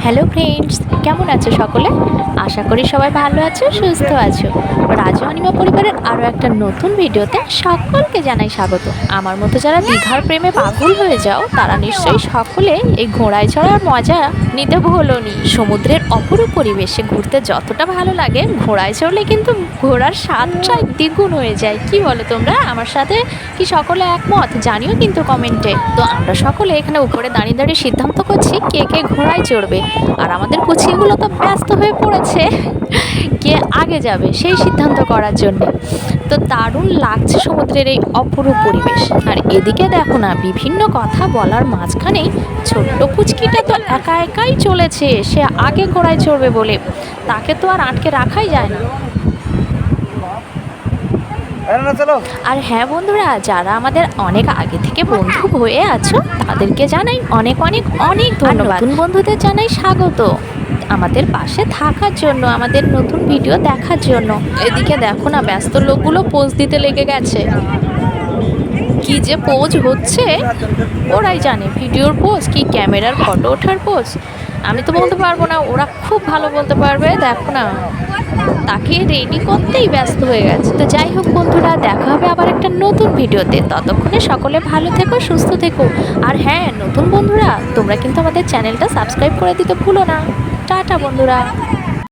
Hello friends, কেমন আছো সকলে? আশা করি সবাই ভালো আছো, সুস্থ আছো। রাজু অনিমা পরিবারের আরও একটা নতুন ভিডিওতে সকলকে জানাই স্বাগত। আমার মতো যারা দীঘার প্রেমে পাগল হয়ে যাও তারা নিশ্চয়ই সকলে এই ঘোড়ায় চড়ার মজা নিতে ভুলোনি। সমুদ্রের অপরূপ পরিবেশে ঘুরতে যতটা ভালো লাগে, ঘোড়ায় চড়লে কিন্তু ঘোড়ার স্বাদটাই দ্বিগুণ হয়ে যায়। কি বলো তোমরা? আমার সাথে কি সকলে একমত? জানিও কিন্তু কমেন্টে। তো আমরা সকলে এখানে উপরে দাঁড়িয়ে দাঁড়িয়ে সিদ্ধান্ত করছি কে কে ঘোড়ায় চড়বে। আর আমাদের পুচিগুলো তো ব্যস্ত হয়ে পড়েছে কে আগে যাবে সেই সিদ্ধান্ত করার জন্য। তো দারুণ লাগছে সমুদ্রের এই অপরূপ পরিবেশ। আর এদিকে দেখো না, বিভিন্ন কথা বলার মাঝখানেই ছোট্ট পুচকিটা তো একা একাই চলেছে, সে আগে ঘোড়ায় চড়বে বলে। তাকে তো আর আটকে রাখাই যায় না। আর হ্যাঁ বন্ধুরা, যারা আমাদের অনেক আগে থেকে বন্ধু হয়ে আছো তাদেরকে জানাই অনেক অনেক অনেক ধন্যবাদ। নতুন বন্ধুদের জানাই স্বাগত আমাদের পাশে থাকার জন্য, আমাদের নতুন ভিডিও দেখার জন্য। এদিকে দেখো না, ব্যস্ত লোকগুলো পোজ দিতে লেগে গেছে। কি যে পোজ হচ্ছে ওরাই জানে, ভিডিওর পোজ কি ক্যামেরার ফটো ওঠার পোজ আমি তো বলতে পারবো না, ওরা খুব ভালো বলতে পারবে। দেখো না, তাকে রেডি করতেই ব্যস্ত হয়ে গেছে। তো যাই হোক বন্ধুরা, দেখা হবে আবার একটা নতুন ভিডিওতে। ততক্ষণে সকলে ভালো থেকো, সুস্থ থেকো। আর হ্যাঁ, নতুন বন্ধুরা তোমরা কিন্তু আমাদের চ্যানেলটা সাবস্ক্রাইব করে দিতে ভুলো না। টাটা বন্ধুরা।